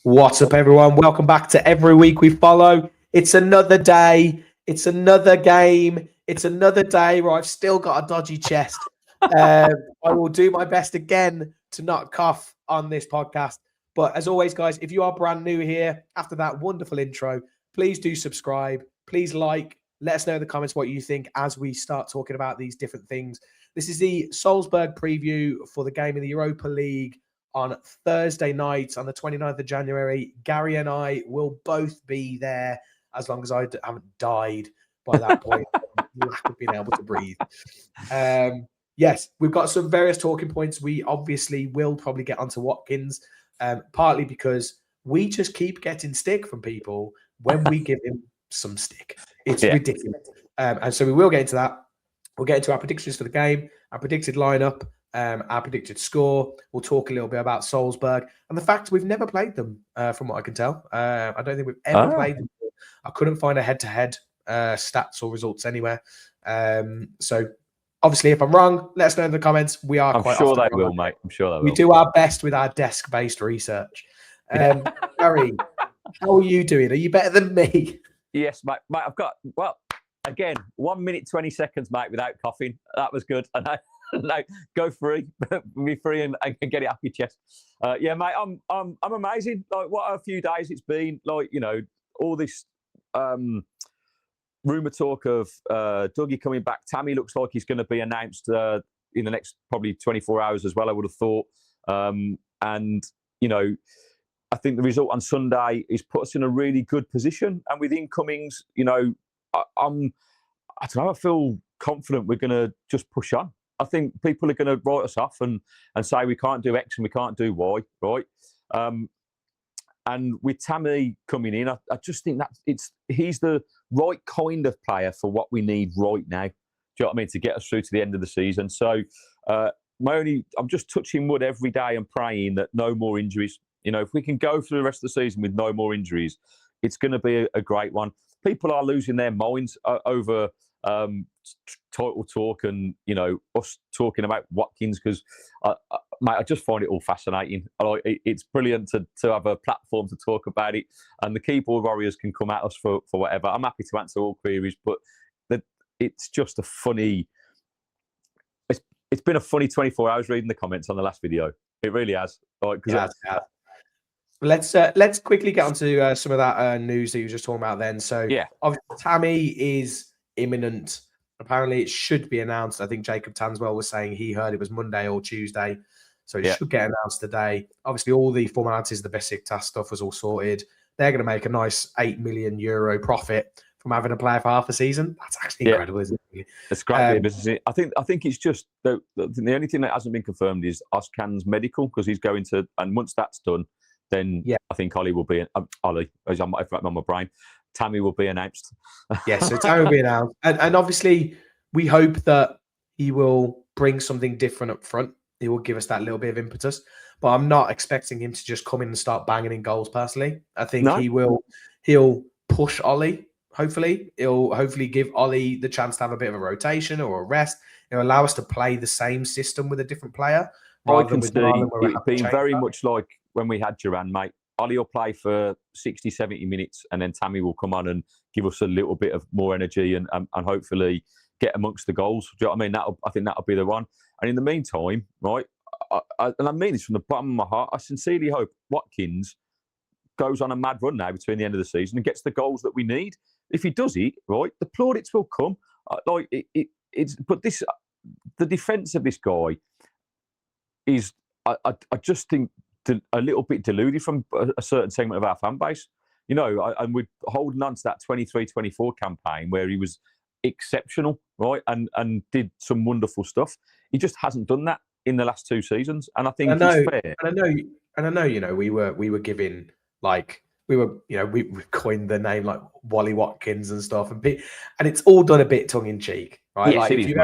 What's up, everyone? Welcome back to Every Week We Follow. It's another day. It's another game. It's another day where I've still got a dodgy chest. I will do my best again to not cough on this podcast. But as always, guys, if you are brand new here, after that wonderful intro, please do subscribe. Please like. Let us know in the comments what you think as we start talking about these different things. This is the Salzburg preview for the game in the Europa League on Thursday night on the 29th of January. Gary and I will both be there as long as I haven't died by that point. Lack of being able to breathe. Yes, we've got some various talking points. We obviously will probably get onto Watkins, partly because we just keep getting stick from people when we give him some stick. It's ridiculous. And so we will get into that. We'll get into our predictions for the game, our predicted lineup, our predicted score. We'll talk a little bit about Salzburg and the fact we've never played them, from what I can tell. I don't think we've ever played them before. I couldn't find a head-to-head stats or results anywhere. So obviously, if I'm wrong, let us know in the comments. We are quite sure often they will, mate. I'm sure they will. We do our best with our desk-based research. Harry, how are you doing? Are you better than me? Yes, mate. I've got, again, 1 minute, 20 seconds, mate, without coughing. That was good. And no, go free, be free and get it off your chest. Yeah, mate, I'm amazing. Like, what a few days it's been. Like, you know, all this rumour talk of Dougie coming back. Tammy looks like he's going to be announced in the next probably 24 hours as well, I would have thought. And, you know, I think the result on Sunday has put us in a really good position. And with incomings, you know, I don't know, I feel confident we're going to just push on. I think people are going to write us off and say we can't do X and we can't do Y, right? And with Tammy coming in, I just think that he's the right kind of player for what we need right now. Do you know what I mean? To get us through to the end of the season. So I'm just touching wood every day and praying that no more injuries. You know, if we can go through the rest of the season with no more injuries, it's going to be a great one. People are losing their minds over title talk and, you know, us talking about Watkins because, mate, I just find it all fascinating. It's brilliant to have a platform to talk about it, and the keyboard warriors can come at us for whatever. I'm happy to answer all queries, but it's just a funny. It's been a funny 24 hours reading the comments on the last video. It really has. Let's quickly get onto some of that news that you were just talking about then. So, obviously, Tammy is imminent. Apparently, it should be announced. I think Jacob Tanswell was saying he heard it was Monday or Tuesday. So, it should get announced today. Obviously, all the formalities, the Besiktas stuff was all sorted. They're going to make a nice €8 million profit from having a player for half a season. That's actually incredible, isn't it? It's great business. I think it's just the only thing that hasn't been confirmed is Özcan's medical because he's going to, and once that's done, then I think Ollie will be Ollie. As I'm on my brain, Tammy will be announced. So Tammy will be announced, and obviously we hope that he will bring something different up front. He will give us that little bit of impetus, but I'm not expecting him to just come in and start banging in goals. Personally, I think he'll push Ollie. Hopefully, he'll give Ollie the chance to have a bit of a rotation or a rest. It'll allow us to play the same system with a different player. I can see it being very much like when we had Duran, mate. Ollie will play for 60, 70 minutes and then Tammy will come on and give us a little bit of more energy and hopefully get amongst the goals. Do you know what I mean? I think that'll be the one. And in the meantime, right, and I mean this from the bottom of my heart, I sincerely hope Watkins goes on a mad run now between the end of the season and gets the goals that we need. If he does it, right, the plaudits will come. But the defence of this guy is, I just think, a little bit deluded from a certain segment of our fan base. You know, and we're holding on to that 23-24 campaign where he was exceptional, right, and did some wonderful stuff. He just hasn't done that in the last two seasons, and I think it's fair. And I know, you know, we were giving we coined the name like Wally Watkins and stuff, and it's all done a bit tongue in cheek, right? Yes, like if you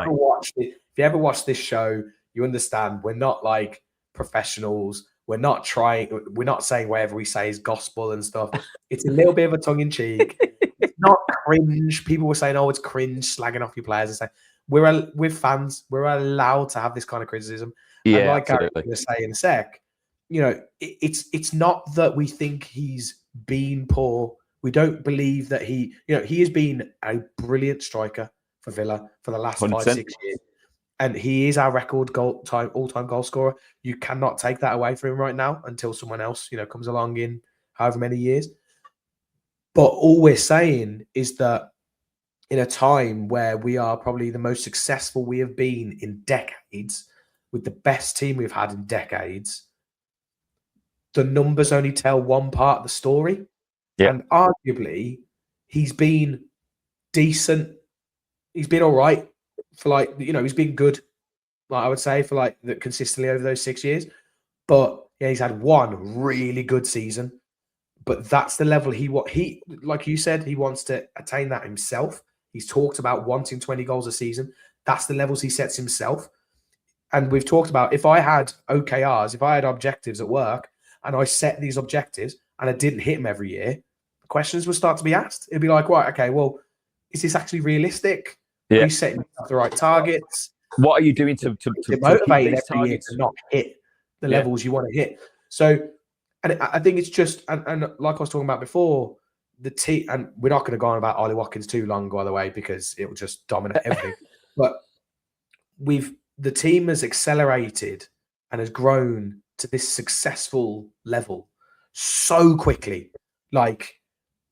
ever watched this show, you understand we're not like professionals. We're not saying whatever we say is gospel and stuff. It's a little bit of a tongue in cheek. It's not cringe. People were saying, "Oh, it's cringe," slagging off your players and saying, "We're fans. We're allowed to have this kind of criticism." Yeah, and like absolutely. Gary's going to say in a sec, it's not that we think he's been poor. We don't believe that he has been a brilliant striker for Villa for the last 100%. 5-6 years. And he is our record all-time goal scorer. You cannot take that away from him right now until someone else, comes along in however many years. But all we're saying is that in a time where we are probably the most successful we have been in decades, with the best team we've had in decades, the numbers only tell one part of the story. Yeah. And arguably, he's been decent. He's been all right for he's been good, I would say, for consistently over those 6 years. But yeah, he's had one really good season. But that's the level he like you said, he wants to attain that himself. He's talked about wanting 20 goals a season. That's the levels he sets himself. And we've talked about, if I had OKRs, if I had objectives at work and I set these objectives and I didn't hit them every year, questions would start to be asked. It'd be like, right, okay, well, is this actually realistic? Yeah. Are you setting the right targets? What are you doing to motivate hit these every year targets? to not hit the levels you want to hit? So, and I think it's just, and like I was talking about before, the team, and we're not going to go on about Ollie Watkins too long, by the way, because it will just dominate everything. But the team has accelerated and has grown to this successful level so quickly,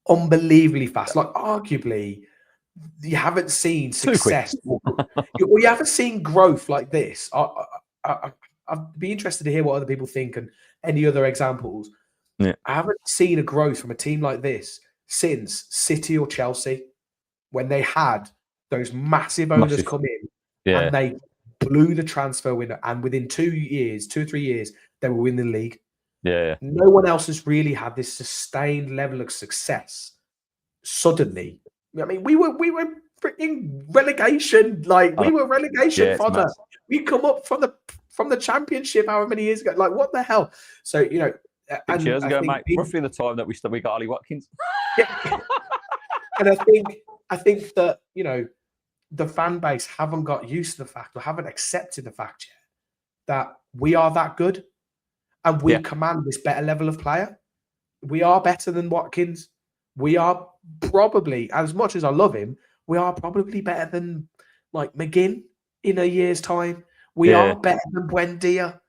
unbelievably fast. Arguably, you haven't seen success. You haven't seen growth like this. I'd be interested to hear what other people think and any other examples. Yeah. I haven't seen a growth from a team like this since City or Chelsea, when they had those massive owners come in and they blew the transfer window, and within 2 or 3 years, they were winning the league. Yeah. No one else has really had this sustained level of success suddenly. I mean, we were freaking relegation, we were relegation fodder. We come up from the championship however many years ago. What the hell? So, 6 years ago, mate, roughly the time that we got Ollie Watkins. Yeah. And I think that, the fan base haven't got used to the fact, or haven't accepted the fact yet, that we are that good and we command this better level of player. We are better than Watkins. We are probably, as much as I love him, we are probably better than McGinn in a year's time. We are better than Buendia.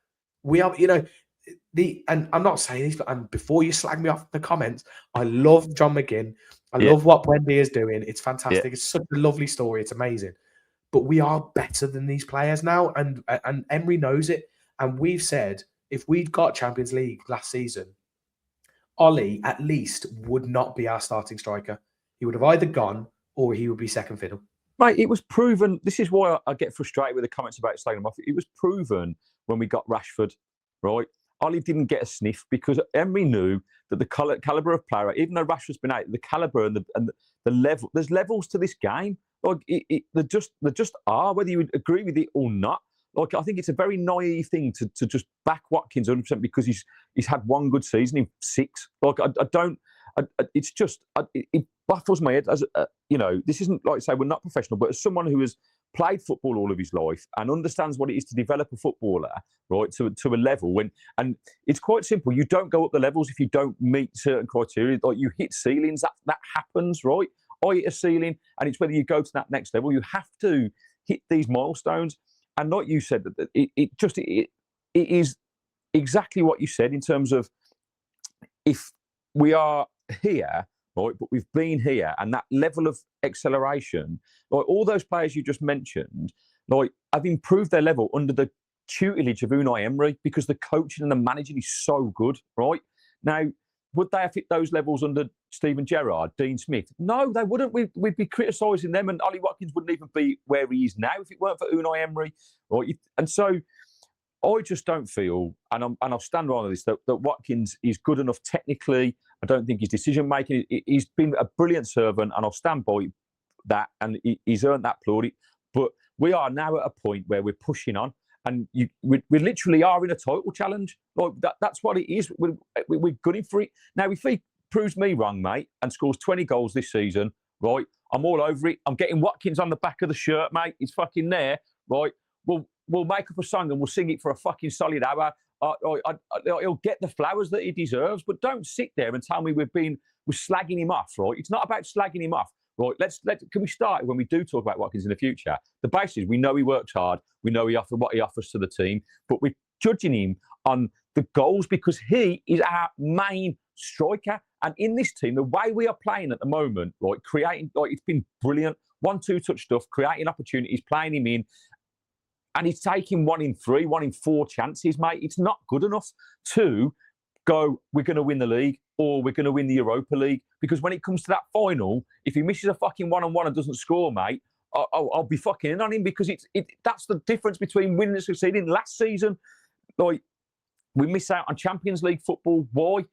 We are, and I'm not saying this, but and before you slag me off in the comments, I love John McGinn. I love what Buendia is doing. It's fantastic. It's such a lovely story. It's amazing. But we are better than these players now, and Emery knows it. And we've said, if we'd got Champions League last season, Ollie at least would not be our starting striker. He would have either gone or he would be second fiddle. Mate, it was proven. This is why I get frustrated with the comments about slagging him off. It was proven when we got Rashford, right? Ollie didn't get a sniff because Emery knew that the calibre of player, even though Rashford's been out, the calibre and the level, there's levels to this game. There just are, whether you would agree with it or not. I think it's a very naive thing to just back Watkins 100% because he's had one good season in 6. It baffles my head. As this isn't say we're not professional, but as someone who has played football all of his life and understands what it is to develop a footballer, right, to a level and it's quite simple. You don't go up the levels if you don't meet certain criteria. You hit ceilings. That happens, right? I hit a ceiling, and it's whether you go to that next level. You have to hit these milestones. And like you said, that it is exactly what you said in terms of if we are here, right, but we've been here, and that level of acceleration, all those players you just mentioned, have improved their level under the tutelage of Unai Emery because the coaching and the managing is so good, right? Now, would they have hit those levels under Steven Gerrard, Dean Smith? No, they wouldn't. We'd be criticising them, and Ollie Watkins wouldn't even be where he is now if it weren't for Unai Emery. Right? And so I just don't feel, and I'll stand on this, that Watkins is good enough technically. I don't think his decision-making, he's been a brilliant servant, and I'll stand by that, and he's earned that plaudit. But we are now at a point where we're pushing on. And we literally are in a title challenge. That's what it is. We're gunning for it. Now, if he proves me wrong, mate, and scores 20 goals this season, right, I'm all over it. I'm getting Watkins on the back of the shirt, mate. He's fucking there, right? We'll make up a song and we'll sing it for a fucking solid hour. he'll get the flowers that he deserves. But don't sit there and tell me we're slagging him off, right? It's not about slagging him off, right? Can we start when we do talk about Watkins in the future? The basis is we know he works hard, we know what he offers to the team, but we're judging him on the goals because he is our main striker. And in this team, the way we are playing at the moment, right, creating, like, it's been brilliant. 1-2 touch stuff, creating opportunities, playing him in, and he's taking 1 in 3, 1 in 4 chances, mate. It's not good enough to go, we're going to win the league or we're going to win the Europa League. Because when it comes to that final, if he misses a fucking 1-on-1 and doesn't score, mate, I'll be fucking in on him because that's the difference between winning and succeeding. Last season, like, we miss out on Champions League football. Why?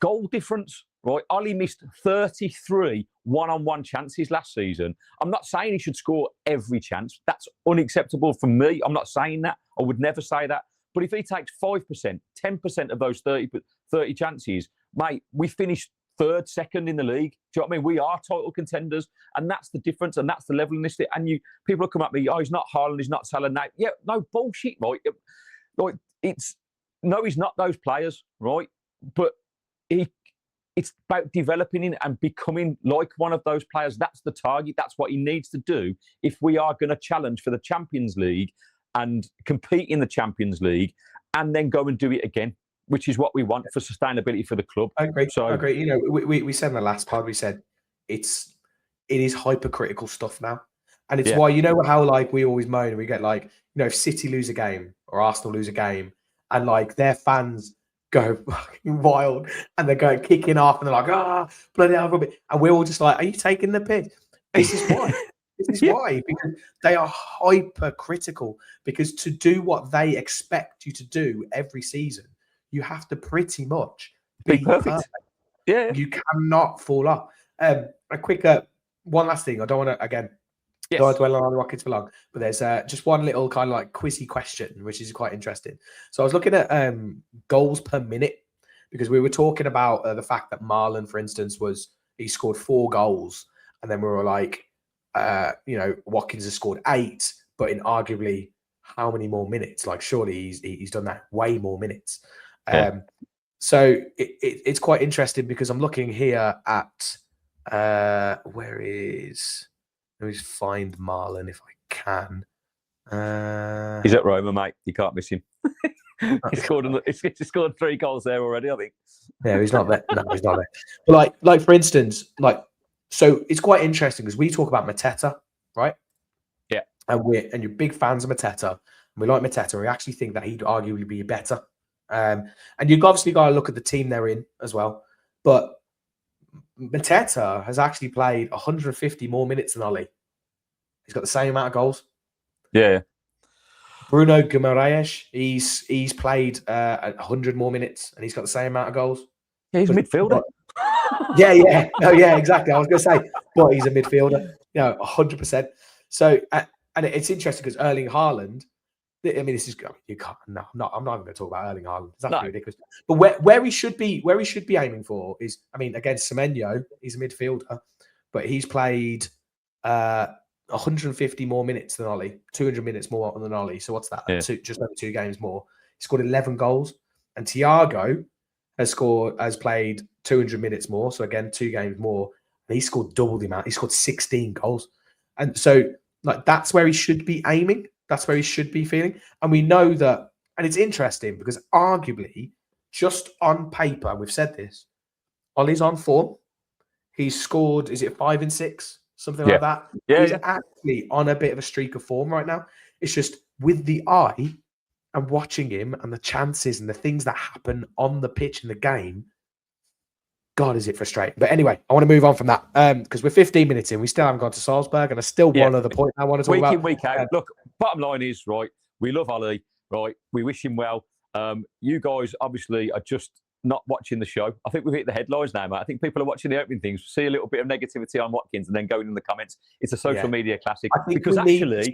Goal difference, right? Ollie missed 33 1-on-1 chances last season. I'm not saying he should score every chance. That's unacceptable for me. I'm not saying that. I would never say that. But if he takes 5%, 10% of those 30 chances, mate, we finished 3rd, 2nd in the league. Do you know what I mean? We are title contenders, and that's the difference, and that's the level in this. And people will come at me, oh, he's not Haaland, he's not Salah. Yeah, no bullshit, right? Like, no, he's not those players, right? But it's about developing him and becoming like one of those players. That's the target. That's what he needs to do if we are going to challenge for the Champions League and compete in the Champions League and then go and do it again, which is what we want for sustainability for the club. I agree. I agree. You know, we said in the last pod, we said it is hypercritical stuff now. And it's why, you know how, like, we always moan and we get, like, you know, if City lose a game or Arsenal lose a game and, like, their fans go fucking wild and they're going kicking off and they're like, bloody hell, and we're all just like, are you taking the piss? This is why. This is why, because they are hypercritical. Because to do what they expect you to do every season, you have to pretty much be perfect. Yeah, you cannot fall off. A quick one last thing. I don't want to don't dwell on the Rockets for long, but there's just one little kind of like quizzy question, which is quite interesting. So I was looking at goals per minute because we were talking about the fact that Marlon, for instance, he scored 4 goals, and then we were like, you know, Watkins has scored 8, but in arguably how many more minutes? Like, surely he's done that way more minutes. So it's quite interesting because I'm looking here at let me just find Marlon if I can. He's at Roma, mate. You can't miss him. He scored 3 goals there already, I think. Yeah, he's not there. No, he's not there. But like for instance, so it's quite interesting because we talk about Mateta, right? Yeah. And you're big fans of Mateta. And we like Mateta. We actually think that he'd arguably be better. And you've obviously got to look at the team they're in as well. But Mateta has actually played 150 more minutes than Ollie. He's got the same amount of goals. Yeah. Bruno Guimaraes, he's played 100 more minutes and he's got the same amount of goals. Yeah, he's a midfielder. Yeah. Oh, yeah, exactly. I was going to say, but he's a midfielder. 100%. So, and it's interesting because Erling Haaland, I mean, this is you can't. No, I'm not even going to talk about Erling Haaland. It's absolutely ridiculous. But where he should be aiming for is, I mean, against Semenyo, he's a midfielder, but he's played 150 more minutes than Ollie, 200 minutes more than Ollie. So what's that? Yeah. Just over 2 games more. He scored 11 goals, and Thiago has played 200 minutes more. So again, 2 games more, and he scored double the amount. He scored 16 goals, and so that's where he should be aiming. That's where he should be feeling. And we know that, and it's interesting because arguably, just on paper, we've said this, Ollie's on form. He's scored, is it 5 and 6? Something like that. Yeah, he's actually on a bit of a streak of form right now. It's just with the eye and watching him and the chances and the things that happen on the pitch in the game, God, is it frustrating. But anyway, I want to move on from that because we're 15 minutes in. We still haven't gone to Salzburg, and there's still one other point I want to talk about. Week in, week out. Look, bottom line is, right, we love Ollie, right? We wish him well. You guys obviously are just not watching the show. I think we've hit the headlines now, mate. I think people are watching the opening things, see a little bit of negativity on Watkins, and then going in the comments. It's a social media classic. I think because we need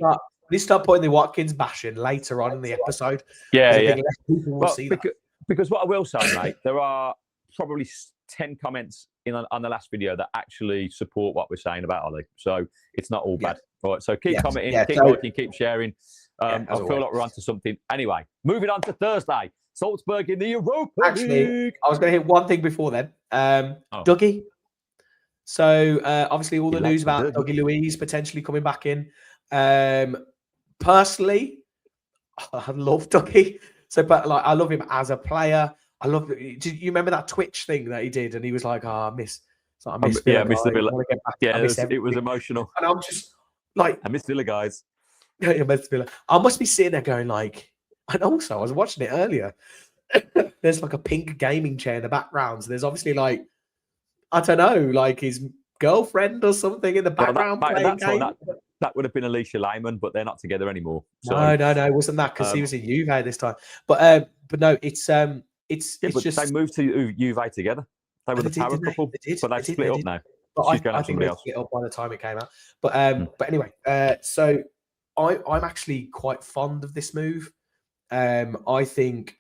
to start putting the Watkins bashing later on in the episode. Yeah. People will see that. Because what I will say, mate, there are probably 10 comments on the last video that actually support what we're saying about Ollie. So it's not all bad. All right, so keep commenting, keep liking, keep sharing. I feel like we're onto something. Anyway, moving on to Thursday. Salzburg in the Europa Actually, League. I was going to hit one thing before then. Dougie. So obviously all the news about Dougie Luiz potentially coming back in. Personally, I love Dougie. So, but like, I love him as a player. I love. Do you remember that Twitch thing that he did? And he was like, "Oh, I miss Villa. I miss the Villa. I want to get back. Yeah, it was emotional. And I'm just like, I miss Villa, guys. I miss Villa. I must be sitting there going like, and also I was watching it earlier. There's like a pink gaming chair in the background. So there's obviously like, I don't know, like his girlfriend or something in the background playing game. That would have been Alicia Lyman, but they're not together anymore. So, no, it wasn't that because he was in Juve this time. But no, it's just they moved to Juve together. They were the power couple, but they've split up now. But I think they split up by the time it came out. But anyway, so I'm actually quite fond of this move. I think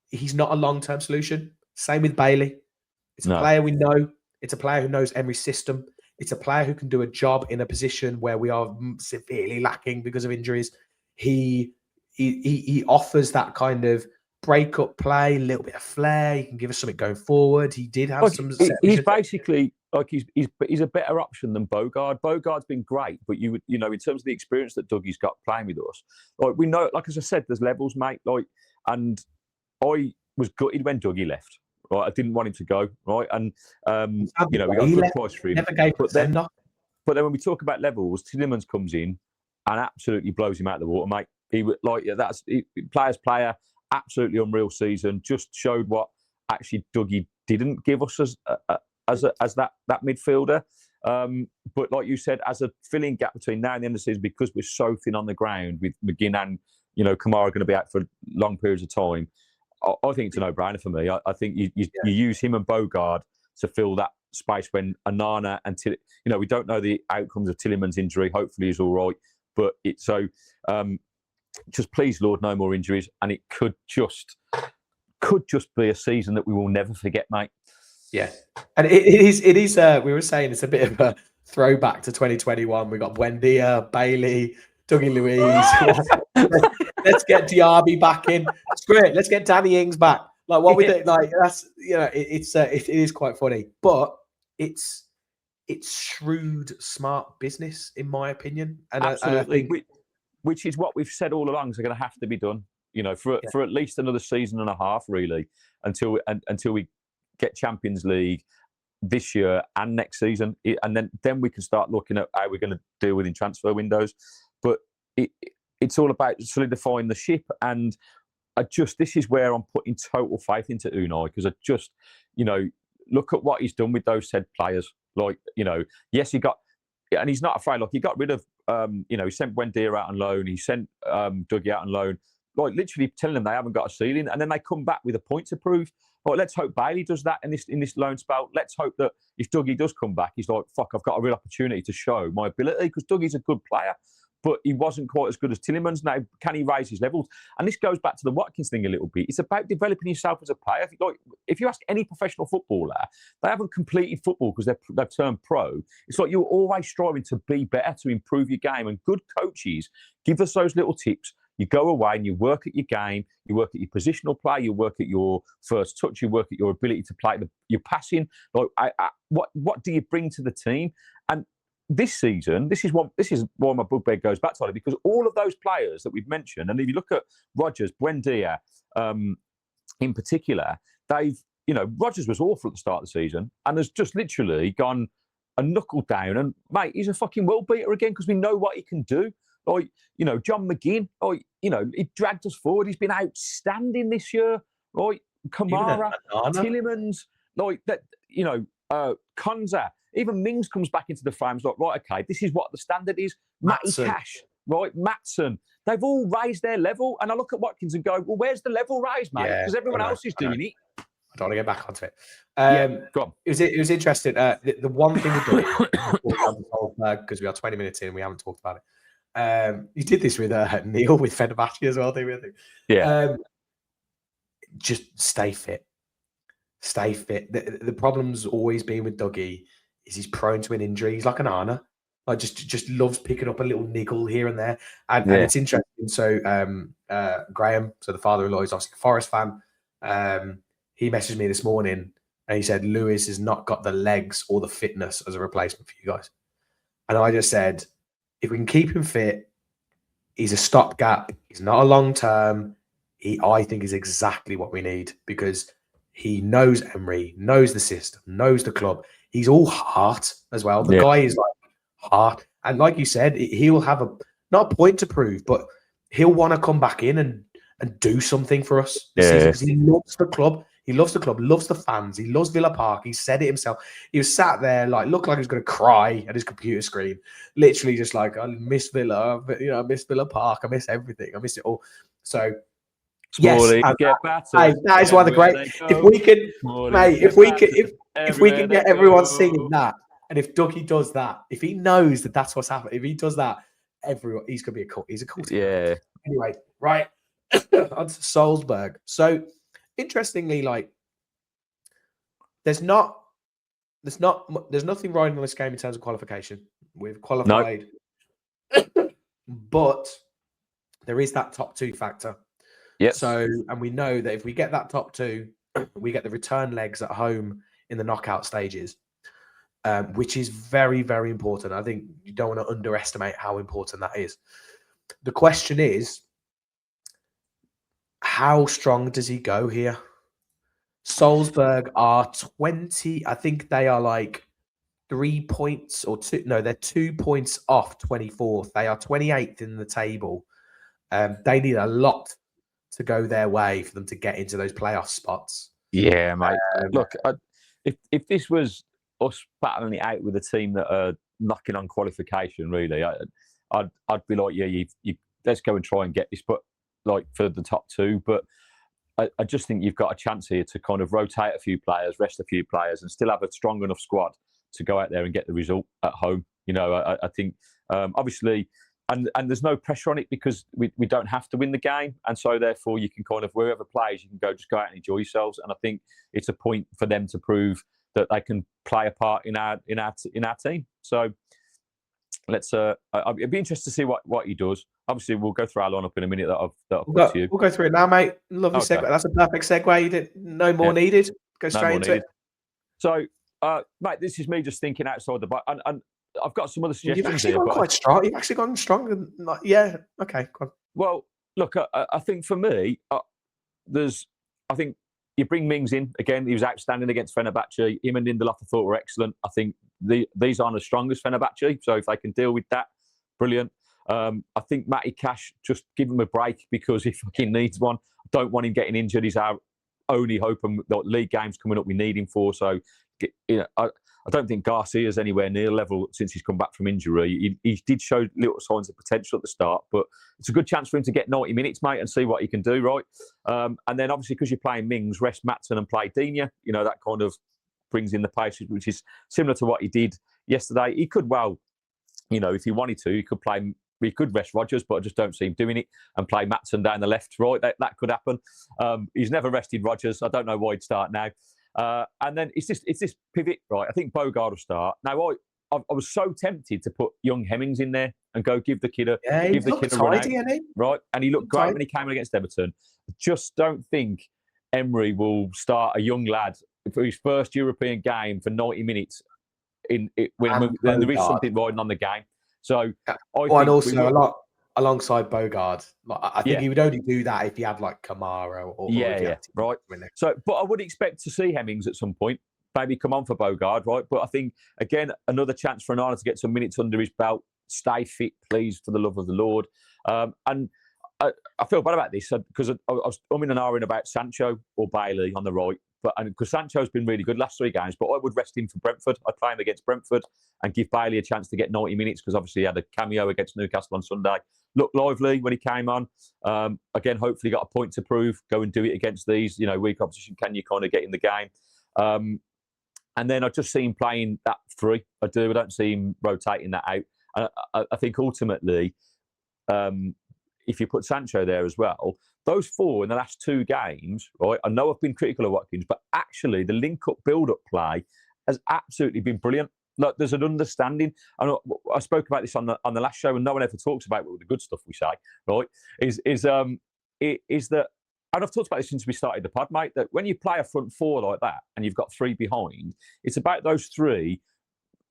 he's not a long-term solution. Same with Bailey. It's a player we know. It's a player who knows Emery's system. It's a player who can do a job in a position where we are severely lacking because of injuries. He offers that kind of break-up play, a little bit of flair. He can give us something going forward. He did have some. He's basically like he's a better option than Bogard. Bogard's been great, but you know in terms of the experience that Dougie's got playing with us, like we know, like as I said, there's levels, mate. Like, and I was gutted when Dougie left. Right, I didn't want him to go. Right, and we got a good price for him. But then when we talk about levels, Tielemans comes in and absolutely blows him out of the water, mate. He would player, absolutely unreal season. Just showed what actually Dougie didn't give us as that midfielder. But like you said, as a filling gap between now and the end of the season, because we're so thin on the ground with McGinn and Kamara going to be out for long periods of time. I think it's a no-brainer for me. I think you use him and Bogard to fill that space when Onana and we don't know the outcomes of Tielemans' injury. Hopefully he's all right, but just please, Lord, no more injuries, and it could just be a season that we will never forget, mate. Yeah, and it is. We were saying it's a bit of a throwback to 2021. We got Buendia, Bailey, Dougie Luiz. Let's get Diaby back in. Screw it. Let's get Danny Ings back. Like what we do. Like that's it is quite funny, but it's shrewd, smart business in my opinion. And absolutely, I think, which is what we've said all along is going to have to be done. For at least another season and a half, really, until we get Champions League this year and next season, and then we can start looking at how we're going to deal with in transfer windows. But it's all about solidifying the ship, and this is where I'm putting total faith into Unai, because I just, look at what he's done with those said players. Like, yes, he got, and he's not afraid. Like, he got rid of, he sent Buendia out on loan, he sent Dougie out on loan, like literally telling them they haven't got a ceiling, and then they come back with a point to prove. Like, let's hope Bailey does that in this loan spell. Let's hope that if Dougie does come back, he's like, fuck, I've got a real opportunity to show my ability, because Dougie's a good player. But he wasn't quite as good as Tielemans. Now, can he raise his levels? And this goes back to the Watkins thing a little bit. It's about developing yourself as a player. If you ask any professional footballer, they haven't completed football because they've turned pro. It's like you're always striving to be better, to improve your game. And good coaches give us those little tips. You go away and you work at your game, you work at your positional play, you work at your first touch, you work at your ability to play your passing. Like, what do you bring to the team? And this season, this is why my bugbear goes back to it, because all of those players that we've mentioned, and if you look at Rodgers, Buendia, in particular, Rodgers was awful at the start of the season and has just literally gone a knuckle down. And mate, he's a fucking world beater again, because we know what he can do. Like, John McGinn, he dragged us forward. He's been outstanding this year. Right, Kamara, Tielemans, like that. Konza. Even Mings comes back into the frame. Like, right, okay, this is what the standard is. Matty Cash, right, Matson. They've all raised their level, and I look at Watkins and go, well, where's the level raise, mate? Because everyone else is doing it. I don't want to get back onto it. Go on. It was interesting. The one thing we're doing, because we are 20 minutes in, we haven't talked about it. You did this with Neil with Fenerbahce as well, didn't you? Yeah. Just stay fit. Stay fit. The problem's always been with Dougie is he's prone to an injury. He's like an Arna. Like just loves picking up a little niggle here and there, and it's interesting. So Graham, so the father-in-law, is obviously a Forest fan. He messaged me this morning and he said Lewis has not got the legs or the fitness as a replacement for you guys. And I just said, if we can keep him fit, he's a stopgap. He's not a long term. I think is exactly what we need, because he knows Emery, knows the system, knows the club. He's all heart as well. The guy is like heart, and like you said, he will have not a point to prove, but he'll want to come back in and do something for us this season, because he loves the club. He loves the club, loves the fans. He loves Villa Park. He said it himself. He was sat there, like, looked like he was going to cry at his computer screen. Literally just like, I miss Villa. I miss Villa Park. I miss everything. I miss it all. So, Smalley, yes. get better. That is one of the great... If we can... Mate, if we can get everyone singing that, and if Dougie does that, if he knows that that's what's happening, if he does that, he's going to be a cult. He's a cult. Yeah. Anyway, right. On to Salzburg. So, interestingly, like, there's nothing riding on this game in terms of qualification. We've qualified, but there is that top two factor. Yes. So, and we know that if we get that top two, we get the return legs at home in the knockout stages, which is very, very important. I think you don't want to underestimate how important that is. The question is, how strong does he go here? Salzburg are 20. I think they are like 3 points or two. No, they're 2 points off 24th. They are 28th in the table. They need a lot to go their way for them to get into those playoff spots. Yeah, mate. Look, if this was us battling it out with a team that are knocking on qualification, really, I'd be like, yeah, you let's go and try and get this, but like for the top two. But I just think you've got a chance here to kind of rotate a few players, rest a few players, and still have a strong enough squad to go out there and get the result at home. You know, I think obviously, and there's no pressure on it because we don't have to win the game, and so therefore you can kind of, wherever plays, you can just go out and enjoy yourselves. And I think it's a point for them to prove that they can play a part in our team. So let's. It'd be interesting to see what he does. Obviously, we'll go through our lineup in a minute that I've put to you. We'll go through it now, mate. Lovely segue. That's a perfect segue. You did no more needed. Go straight into it. So, mate, this is me just thinking outside the box, and I've got some other suggestions. You've actually here, gone quite strong. You've actually gone strong. Yeah. Okay. Go on. Well, look, I think for me, I think you bring Mings in again. He was outstanding against Fenerbahce. Him and Lindelof, I thought, were excellent. I think these aren't as strong as Fenerbahce, so if they can deal with that, brilliant. I think Matty Cash, just give him a break because he fucking needs one. I don't want him getting injured. He's our only hope, and the league games coming up, we need him for. So, you know, I don't think Garcia's anywhere near level since he's come back from injury. He did show little signs of potential at the start, but it's a good chance for him to get 90 minutes, mate, and see what he can do, right? And then obviously, because you're playing Mings, rest Matson and play Digne, you know, that kind of brings in the pace, which is similar to what he did yesterday. He could, well, you know, if he wanted to, he could rest Rodgers, but I just don't see him doing it, and play Matson down the left, right. That could happen. He's never rested Rodgers. I don't know why he'd start now. And then it's this pivot, right? I think Bogard will start. Now, I was so tempted to put young Hemmings in there and go give the kid a run out, right? And he looked great when he came in against Everton. I just don't think Emery will start a young lad for his first European game for 90 minutes when there is something riding on the game. So, and also alongside Bogard, I think he would only do that if he had like Kamara or right. So, but I would expect to see Hemmings at some point, maybe come on for Bogard, right? But I think again, another chance for Onana to get some minutes under his belt. Stay fit, please, for the love of the Lord. And I feel bad about this because I was umming and ahhing about Sancho or Bailey on the right. Because Sancho's been really good last 3 games, but I would rest him for Brentford. I'd play him against Brentford and give Bailey a chance to get 90 minutes because obviously he had a cameo against Newcastle on Sunday. Looked lively when he came on. Again, hopefully got a point to prove. Go and do it against these, weak opposition. Can you kind of get in the game? And then I just see him playing that free. I don't see him rotating that out. I think ultimately, if you put Sancho there as well, those 4 in the last 2 games, right? I know I've been critical of Watkins, but actually the link-up, build-up play has absolutely been brilliant. Like, there's an understanding. I spoke about this on the last show, and no one ever talks about the good stuff we say, right? Is that, and I've talked about this since we started the pod, mate, that when you play a front four like that and you've got three behind, it's about those three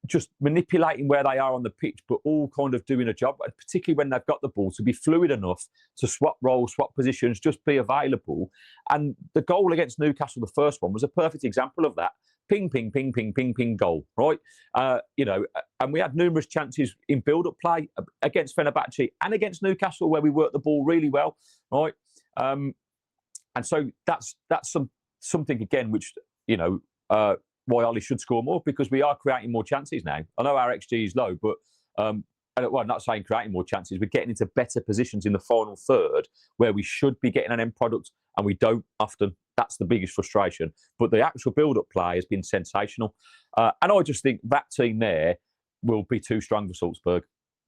just manipulating where they are on the pitch, but all kind of doing a job, particularly when they've got the ball, to be fluid enough to swap roles, swap positions, just be available. And the goal against Newcastle, the first one, was a perfect example of that. Ping, ping, ping, ping, ping, ping, goal, right? And we had numerous chances in build-up play against Fenerbahce and against Newcastle where we worked the ball really well, right? And so that's something, again, which, why Ollie should score more, because we are creating more chances now. I know our XG is low, but I'm not saying creating more chances. We're getting into better positions in the final third where we should be getting an end product, and we don't often. That's the biggest frustration. But the actual build-up play has been sensational. And I just think that team there will be too strong for Salzburg,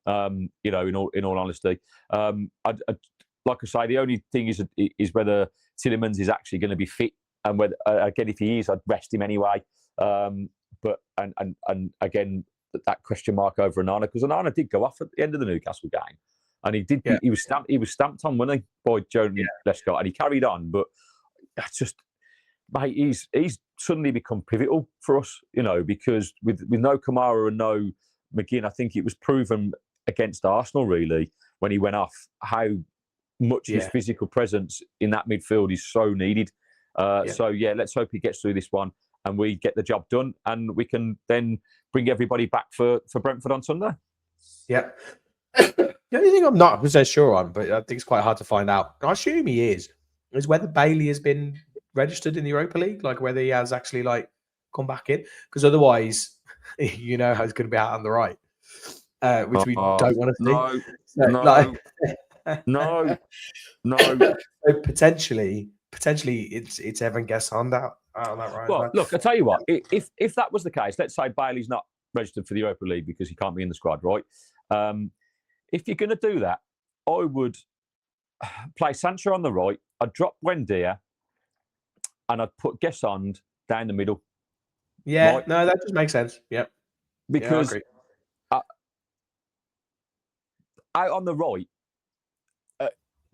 in all honesty. Like I say, the only thing is whether Tielemans is actually going to be fit, and whether, again, if he is, I'd rest him anyway. But again, that question mark over Onana, because Onana did go off at the end of the Newcastle game, and he did. Yeah. He was stamped on, wasn't he, by Joan Lescott, and he carried on. But that's just, mate, he's suddenly become pivotal for us, because with no Kamara and no McGinn, I think it was proven against Arsenal really when he went off how much his physical presence in that midfield is so needed. So let's hope he gets through this one and we get the job done, and we can then bring everybody back for Brentford on Sunday. Yeah. The only thing I'm not so sure on, but I think it's quite hard to find out, I assume he is whether Bailey has been registered in the Europa League, like whether he has actually come back in, because otherwise, how he's going to be out on the right, which we don't want to see. No. So potentially it's Evan Gesson out on that right. Well, look, I tell you what, if that was the case, let's say Bailey's not registered for the Europa League because he can't be in the squad, right? If you're going to do that, I would play Sancho on the right. I'd drop Buendia, and I'd put Gesson down the middle. Yeah, right? No, that just makes sense. Yep. Because out on the right,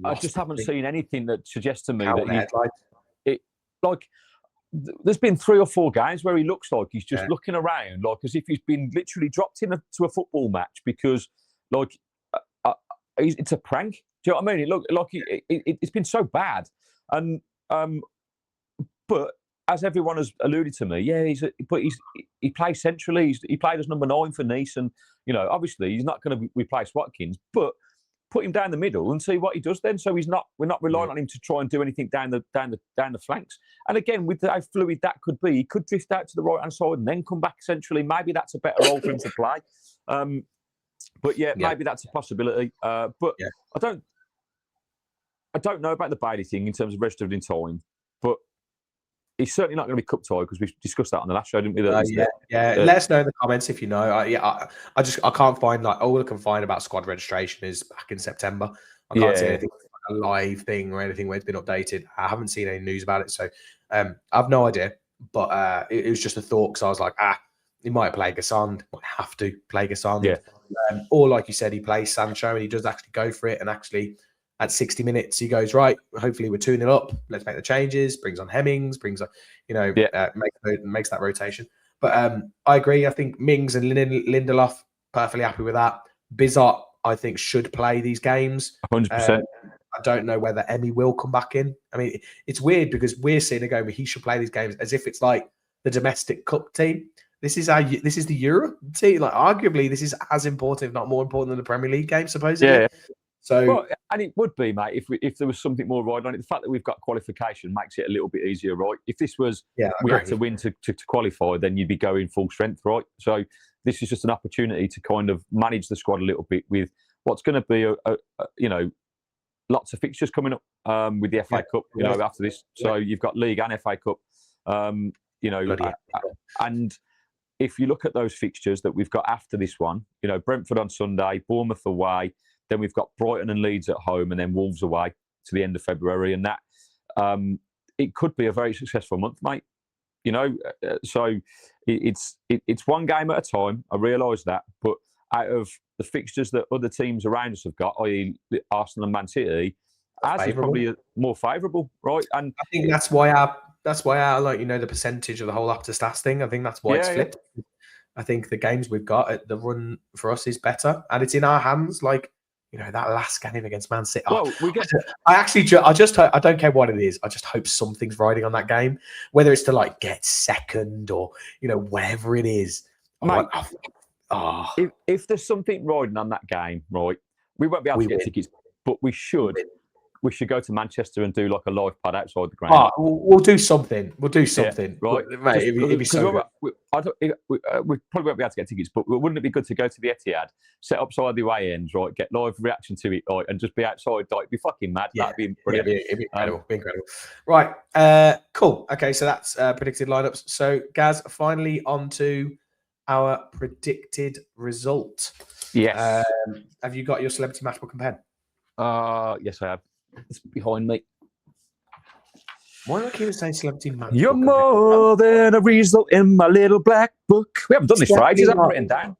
I just haven't seen anything that suggests to me there's been 3 or 4 games where he looks like he's just looking around, like as if he's been literally dropped into a football match because, it's a prank. Do you know what I mean? It looked like it's been so bad, and but as everyone has alluded to me, he plays centrally. He played as number 9 for Nice, and obviously he's not going to replace Watkins, but put him down the middle and see what he does then. So we're not relying on him to try and do anything down the flanks. And again, with how fluid that could be, he could drift out to the right hand side and then come back centrally. Maybe that's a better role for him to play. But maybe that's a possibility. But I don't know about the Bailey thing in terms of registered in time, but he's certainly not going to be cup tied because we discussed that on the last show, didn't we? Let us know in the comments if you know. I can't find all I can find about squad registration is back in September. I can't see anything like a live thing or anything where it's been updated. I haven't seen any news about it, so I've no idea. But it was just a thought because I was like, he might play Gesson, might have to play Gesson. Yeah. Or like you said, he plays Sancho and he does actually go for it, and actually at 60 minutes, he goes, right, hopefully we're 2-0 up. Let's make the changes, brings on Hemmings, makes that rotation. But I agree. I think Mings and Lindelof, perfectly happy with that. Bizot, I think, should play these games. 100%. I don't know whether Emmy will come back in. I mean, it's weird because we're seeing a game where he should play these games as if it's like the domestic cup team. This is the Euro team. Like, arguably, this is as important, if not more important, than the Premier League game, supposedly. Yeah. So, and it would be, mate, if there was something more riding on it. The fact that we've got qualification makes it a little bit easier, right? If this was we had to win to qualify, then you'd be going full strength, right? So this is just an opportunity to kind of manage the squad a little bit with what's going to be lots of fixtures coming up with the FA Cup, after this. So you've got League and FA Cup, and if you look at those fixtures that we've got after this one, Brentford on Sunday, Bournemouth away. Then we've got Brighton and Leeds at home, and then Wolves away to the end of February. And that it could be a very successful month, mate. So it's one game at a time. I realise that, but out of the fixtures that other teams around us have got, i.e., Arsenal and Man City, ours is probably more favourable, right? And I think that's why our the percentage of the whole up to stats thing. I think that's why it's flipped. Yeah. I think the games we've got at the run for us is better, and it's in our hands. Like, that last game against Man City. Well, I don't care what it is. I just hope something's riding on that game, whether it's to get second or whatever it is. Mate, if there's something riding on that game, right, we won't be able to get tickets, but we should. We should go to Manchester and do a live pod outside the ground. We'll do something. We'll do something, right? Mate, it'd be so good. We probably won't be able to get tickets, but wouldn't it be good to go to the Etihad, set up side the way ends, right? Get live reaction to it, right, and just be outside. It'd be fucking mad. Yeah, that'd be brilliant. It'd be incredible. Right. Cool. Okay, so that's predicted lineups. So, Gaz, finally on to our predicted result. Yes. Have you got your celebrity matchbook and pen? Yes, I have. It's behind me. Why do I keep saying celebrity matchbook? You're more than a result in my little black book. We haven't done this for ages. I haven't written down.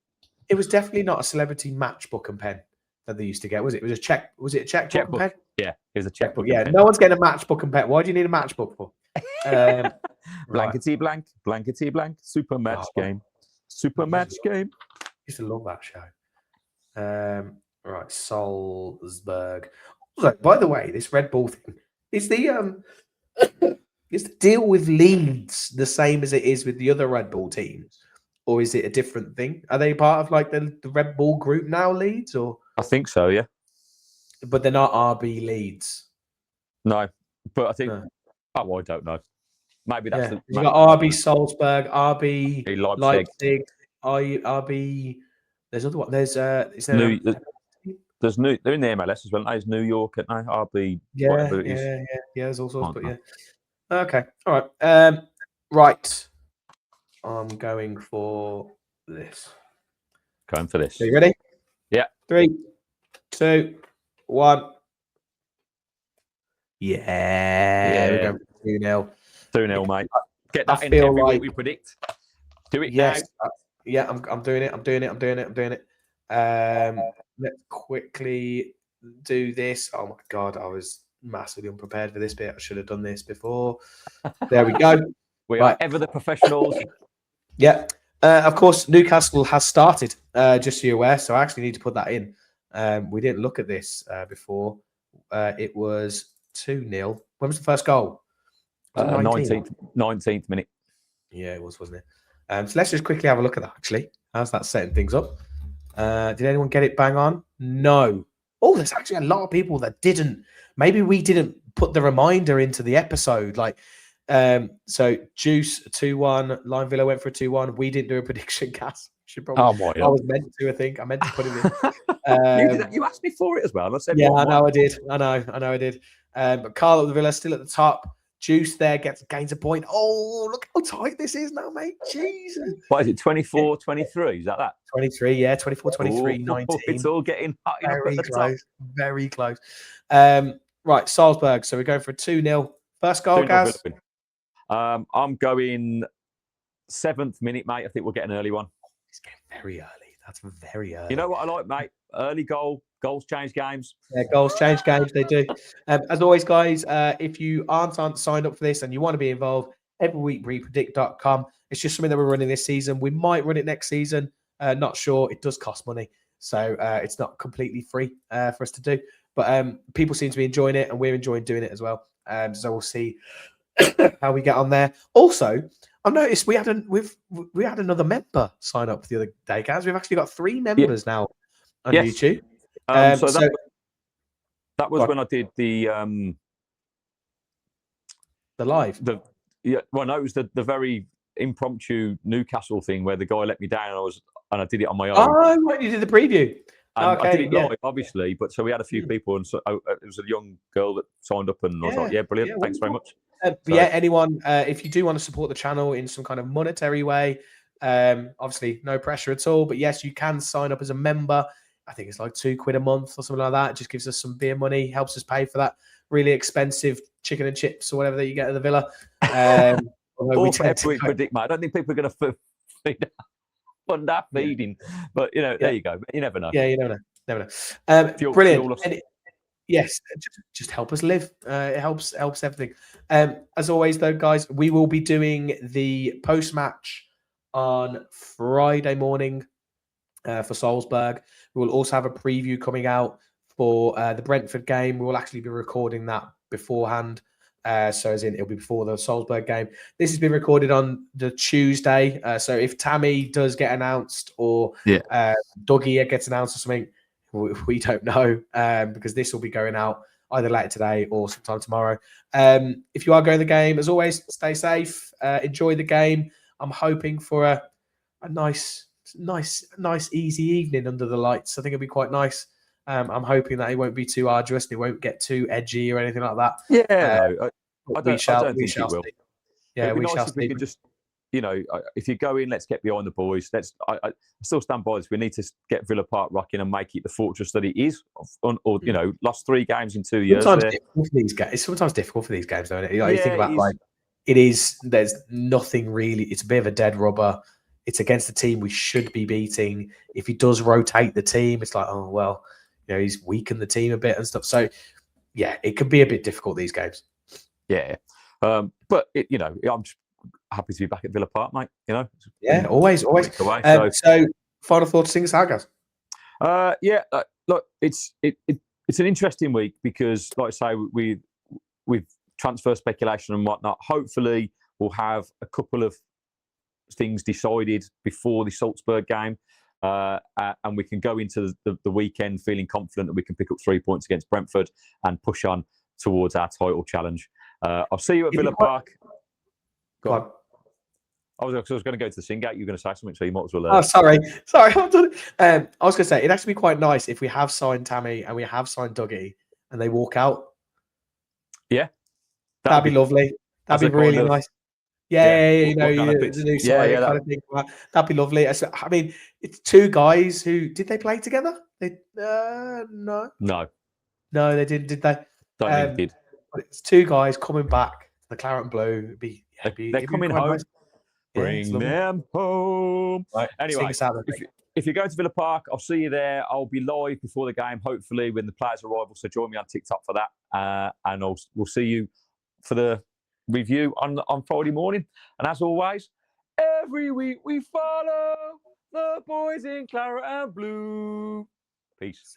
It was definitely not a celebrity matchbook and pen that they used to get, was it? It was a check. Was it a checkbook and pen? Yeah, it was a checkbook. Yeah, no one's getting a matchbook and pen. Why do you need a matchbook for? Blankety blank, blankety blank. Super match game. Super match game. I used to love that show. Right, Salzburg. So, by the way, this Red Bull thing is the deal with Leeds the same as it is with the other Red Bull teams, or is it a different thing? Are they part of the Red Bull group now, Leeds, or? I think so, yeah. But they're not RB Leeds. No, but I think. No. Oh, I don't know. Maybe that's you got RB Salzburg, RB Leipzig, RB. There's other one. There's is there? They're in the MLS as well. There's New York and RB. Yeah. There's all sorts, but yeah. Okay, all right. Right. I'm going for this. Going for this. Are you ready? Yeah. 3, 2, 1. Yeah. We're going for 2-0. 2-0, mate. Get that in every week we predict. Do it now. Yeah, I'm doing it. Let's quickly do this. Oh my God, I was massively unprepared for this bit. I should have done this before. There we go. We are ever the professionals. Yeah. Of course, Newcastle has started, just so you're aware. So I actually need to put that in. We didn't look at this before. It was 2-0. When was the first goal? 19th minute. Yeah, it was, wasn't it? So let's just quickly have a look at that, actually. How's that setting things up? Did anyone get it bang on? No. Oh, there's actually a lot of people that didn't. Maybe we didn't put the reminder into the episode. So Juice 2-1, Line Villa went for a 2-1. We didn't do a prediction, Cass. Should probably. I was meant to. I think I meant to put it in. You asked me for it as well. I said, yeah, I know I did. I know I did. But Carl at the Villa still at the top. Juice there gains a point. Oh, look how tight this is now, mate. Jesus. What is it, 24, 23? Is that? 23, yeah. 24, 23, 19. It's all getting hot. Very close. Very close. Right, Salzburg. So we're going for a 2-0. First goal, Gaz? I'm going 7th minute, mate. I think we'll get an early one. It's getting very early. That's very early. You know what I like, mate? Early goal. Goals change games. Yeah, goals change games. They do. As always, guys, if you aren't signed up for this and you want to be involved, everyweekrepredict.com. It's just something that we're running this season. We might run it next season. Not sure. It does cost money. So it's not completely free for us to do. But people seem to be enjoying it and we're enjoying doing it as well. So we'll see how we get on there. Also, I've noticed we had another member sign up the other day, guys. We've actually got 3 members now on YouTube. So that was when I did the live. No, it was the very impromptu Newcastle thing where the guy let me down and I did it on my own. Oh, right, you did the preview. And I did it live, obviously, but so we had a few people, and so it was a young girl that signed up, and I was like, "Yeah, brilliant, thanks very much." Anyone, if you do want to support the channel in some kind of monetary way, obviously no pressure at all. But yes, you can sign up as a member. I think it's like £2 a month or something like that. It just gives us some beer money, helps us pay for that really expensive chicken and chips or whatever that you get at the Villa. although we Fourth tend to every week go. predict, mate. I don't think people are going to fund our feeding. But, there you go. You never know. Yeah, you never know. Never know. Brilliant. Yes, just help us live. It helps everything. As always, though, guys, we will be doing the post-match on Friday morning for Salzburg. We will also have a preview coming out for the Brentford game. We will actually be recording that beforehand. So as in, it'll be before the Salzburg game. This has been recorded on the Tuesday. So if Tammy does get announced or Dougie gets announced or something, we don't know because this will be going out either later today or sometime tomorrow. If you are going to the game, as always, stay safe. Enjoy the game. I'm hoping for a nice, easy evening under the lights. I think it'll be quite nice. I'm hoping that it won't be too arduous and it won't get too edgy or anything like that. Yeah, I don't think it will. See. Yeah, it'd be nice if we see. could just, if you go in, let's get behind the boys. I still stand by this. We need to get Villa Park rocking and make it the fortress that it is. Lost 3 games in 2 years. It's sometimes difficult for these games, though. Isn't it? You think about it is. There's nothing really. It's a bit of a dead rubber. It's against the team we should be beating. If he does rotate the team, it's like, oh well, he's weakened the team a bit and stuff. So yeah, it could be a bit difficult these games. Yeah, but I'm just happy to be back at Villa Park, mate. Yeah, always. So, final thoughts, sing us out, guys. Look, it's an interesting week because, like I say, with transfer speculation and whatnot, hopefully we'll have a couple of things decided before the Salzburg game, and we can go into the weekend feeling confident that we can pick up 3 points against Brentford and push on towards our title challenge. I'll see you at Villa Park. Go on. I was going to go to the Singate. You were going to say something, so you might as well. Oh, sorry. I was going to say, it'd actually be quite nice if we have signed Tammy and we have signed Dougie and they walk out. Yeah. That'd be lovely. That'd be really nice. Yeah, the new side kind of thing. That'd be lovely. I mean, it's 2 guys who... Did they play together? No. No, they didn't, did they? Don't think they did. But it's 2 guys coming back. The claret and blue. They're coming home. Nice. Bring them home. Right, anyway, if you're going to Villa Park, I'll see you there. I'll be live before the game, hopefully, when the players arrive. So join me on TikTok for that. And we'll see you for the review on Friday morning. And as always, every week we follow the boys in claret and blue. Peace.